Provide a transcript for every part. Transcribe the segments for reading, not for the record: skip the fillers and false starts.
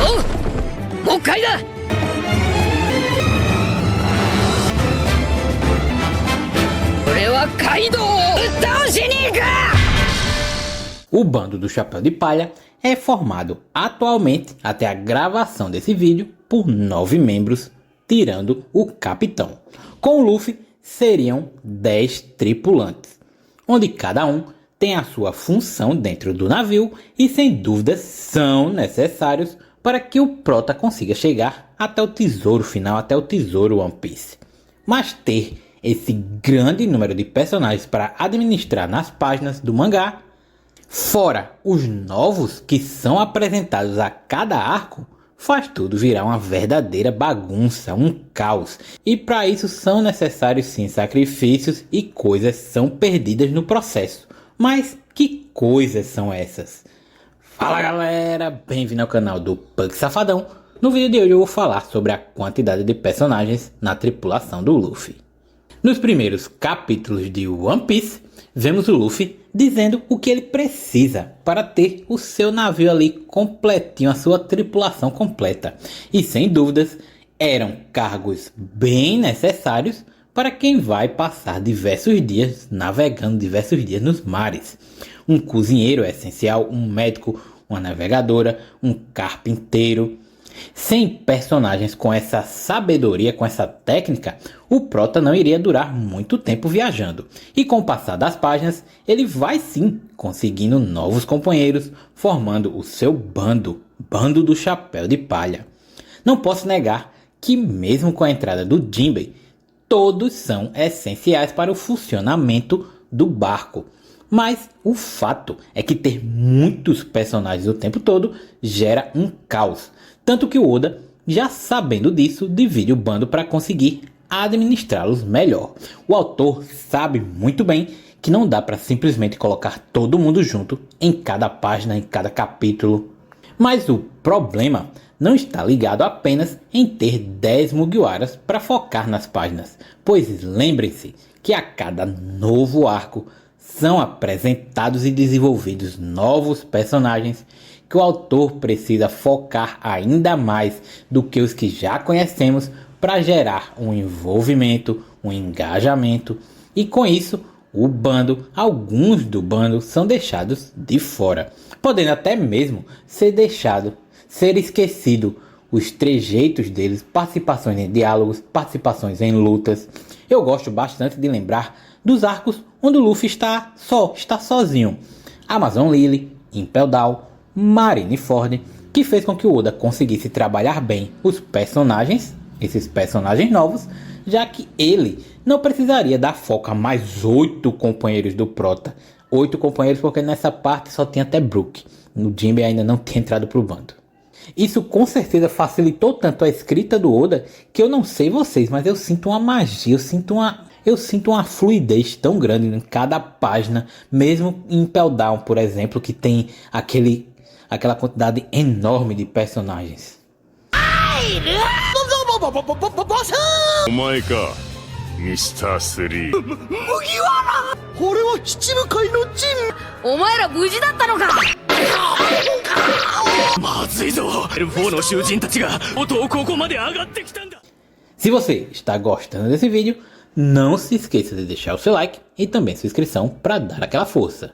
おう、もう一回だ。俺はカイドウをぶっ倒しに行く。 O bando do Chapéu de Palha é formado atualmente, até a gravação desse vídeo, por 9 membros, tirando o capitão. Com o Luffy, seriam 10 tripulantes, onde cada um tem a sua função dentro do navio e sem dúvidas são necessários para que o prota consiga chegar até o tesouro final, até o tesouro One Piece. Mas ter esse grande número de personagens para administrar nas páginas do mangá, fora os novos que são apresentados a cada arco, faz tudo virar uma verdadeira bagunça, um caos. E para isso são necessários sim sacrifícios e coisas são perdidas no processo. Mas que coisas são essas? Fala galera, bem-vindo ao canal do Pug Safadão. No vídeo de hoje eu vou falar sobre a quantidade de personagens na tripulação do Luffy. Nos primeiros capítulos de One Piece, vemos o Luffy dizendo o que ele precisa para ter o seu navio ali completinho, a sua tripulação completa. E sem dúvidas, eram cargos bem necessários para quem vai passar diversos dias navegando, diversos dias nos mares. Um cozinheiro é essencial, um médico, uma navegadora, um carpinteiro. Sem personagens com essa sabedoria, com essa técnica, o prota não iria durar muito tempo viajando. E com o passar das páginas, ele vai sim conseguindo novos companheiros, formando o seu bando do Chapéu de Palha. Não posso negar que mesmo com a entrada do Jinbei, todos são essenciais para o funcionamento do barco. Mas o fato é que ter muitos personagens o tempo todo gera um caos. Tanto que o Oda, já sabendo disso, divide o bando para conseguir administrá-los melhor. O autor sabe muito bem que não dá para simplesmente colocar todo mundo junto em cada página, em cada capítulo. Mas o problema não está ligado apenas em ter 10 Mugiwaras para focar nas páginas. Pois lembrem-se que a cada novo arco são apresentados e desenvolvidos novos personagens que o autor precisa focar ainda mais do que os que já conhecemos para gerar um envolvimento, um engajamento e com isso alguns do bando são deixados de fora, podendo até mesmo ser esquecido os trejeitos deles, participações em diálogos, participações em lutas. Eu gosto bastante de lembrar dos arcos onde o Luffy está sozinho. Amazon Lily, Impel Down, Marineford, que fez com que o Oda conseguisse trabalhar bem os personagens, esses personagens novos, já que ele não precisaria dar foco a mais 8 companheiros do prota. 8 companheiros porque nessa parte só tinha até Brook. O Jinbei ainda não tinha entrado para o bando. Isso com certeza facilitou tanto a escrita do Oda que eu não sei vocês, mas eu sinto uma magia, eu sinto uma fluidez tão grande em cada página, mesmo em Impel Down, por exemplo, que tem aquela quantidade enorme de personagens. Se você está gostando desse vídeo, não se esqueça de deixar o seu like e também sua inscrição para dar aquela força.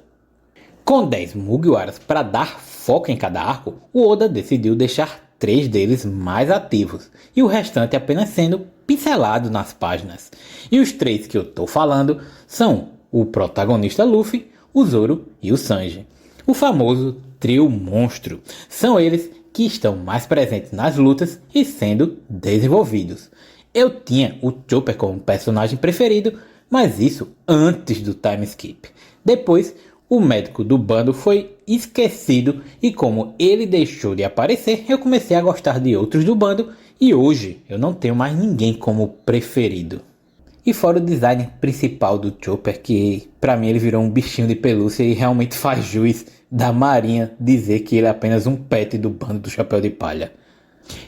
Com 10 Mugiwaras para dar foco em cada arco, o Oda decidiu deixar 3 deles mais ativos e o restante apenas sendo pincelado nas páginas. E os 3 que eu estou falando são o protagonista Luffy, o Zoro e o Sanji. O famoso trio monstro. São eles que estão mais presentes nas lutas e sendo desenvolvidos. Eu tinha o Chopper como personagem preferido, mas isso antes do time skip. Depois, o médico do bando foi esquecido e como ele deixou de aparecer, eu comecei a gostar de outros do bando e hoje eu não tenho mais ninguém como preferido. E fora o design principal do Chopper, que pra mim ele virou um bichinho de pelúcia e realmente faz jus da marinha dizer que ele é apenas um pet do bando do Chapéu de Palha.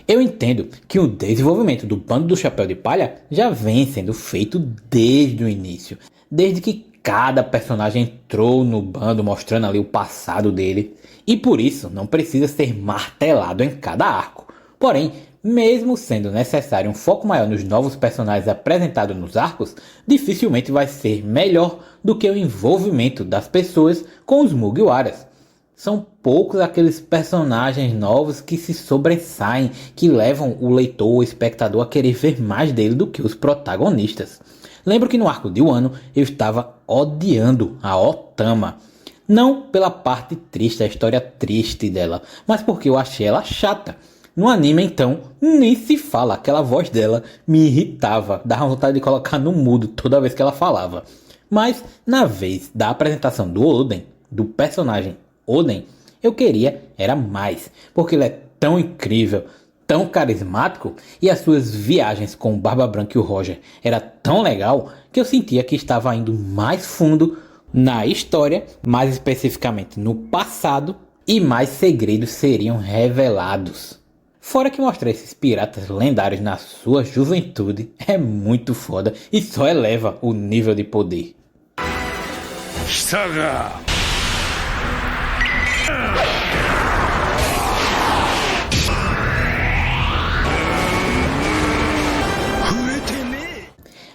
Eu entendo que o desenvolvimento do bando do Chapéu de Palha já vem sendo feito desde o início, desde que cada personagem entrou no bando mostrando ali o passado dele, e por isso não precisa ser martelado em cada arco. Porém, mesmo sendo necessário um foco maior nos novos personagens apresentados nos arcos, dificilmente vai ser melhor do que o envolvimento das pessoas com os Mugiwaras. São poucos aqueles personagens novos que se sobressaem, que levam o leitor ou espectador a querer ver mais dele do que os protagonistas. Lembro que no arco de Wano eu estava odiando a Otama. Não pela parte triste, a história triste dela, mas porque eu achei ela chata. No anime então, nem se fala, aquela voz dela me irritava, dava vontade de colocar no mudo toda vez que ela falava. Mas na vez da apresentação do Oden, do personagem Oden, eu queria era mais, porque ele é tão incrível, tão carismático, e as suas viagens com o Barba Branca e o Roger era tão legal que eu sentia que estava indo mais fundo na história, mais especificamente no passado, e mais segredos seriam revelados. Fora que mostrar esses piratas lendários na sua juventude é muito foda e só eleva o nível de poder.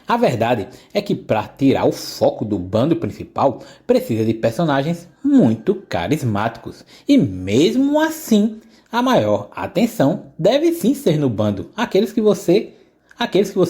A verdade é que para tirar o foco do bando principal, precisa de personagens muito carismáticos. E mesmo assim, a maior atenção deve sim ser no bando, aqueles que você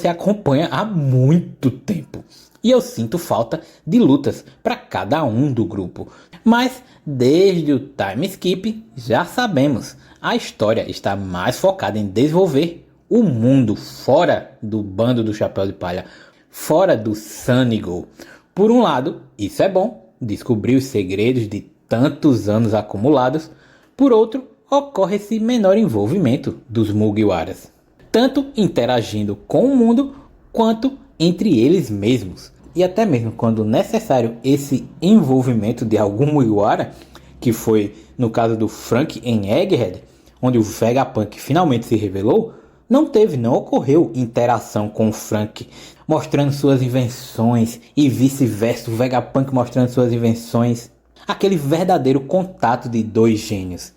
acompanha há muito tempo. E eu sinto falta de lutas para cada um do grupo. Mas desde o time skip já sabemos, a história está mais focada em desenvolver o mundo fora do bando do Chapéu de Palha, fora do Sun Go. Por um lado, isso é bom, descobrir os segredos de tantos anos acumulados. Por outro, ocorre esse menor envolvimento dos Mugiwaras, tanto interagindo com o mundo quanto entre eles mesmos. E até mesmo quando necessário esse envolvimento de algum Mugiwara, que foi no caso do Frank em Egghead, onde o Vegapunk finalmente se revelou, não ocorreu interação com o Frank, mostrando suas invenções e vice-versa, o Vegapunk mostrando suas invenções, aquele verdadeiro contato de dois gênios.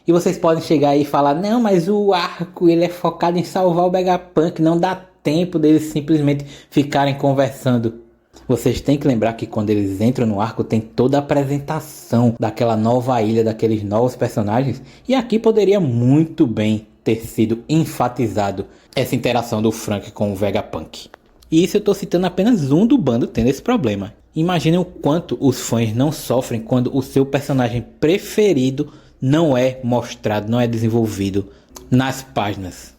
E vocês podem chegar aí e falar, não, mas o arco ele é focado em salvar o Vegapunk, não dá tempo deles simplesmente ficarem conversando. Vocês têm que lembrar que quando eles entram no arco tem toda a apresentação daquela nova ilha, daqueles novos personagens, e aqui poderia muito bem ter sido enfatizado essa interação do Frank com o Vegapunk. E isso eu estou citando apenas um do bando tendo esse problema. Imaginem o quanto os fãs não sofrem quando o seu personagem preferido não é mostrado, não é desenvolvido nas páginas.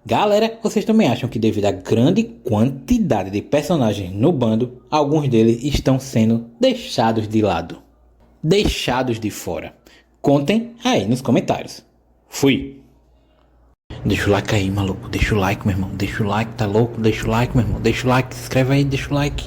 Galera, vocês também acham que devido à grande quantidade de personagens no bando, alguns deles estão sendo deixados de lado, deixados de fora? Contem aí nos comentários. Fui! Deixa o like aí, maluco. Deixa o like, meu irmão. Deixa o like, tá louco? Deixa o like, meu irmão. Deixa o like, se inscreve aí, deixa o like.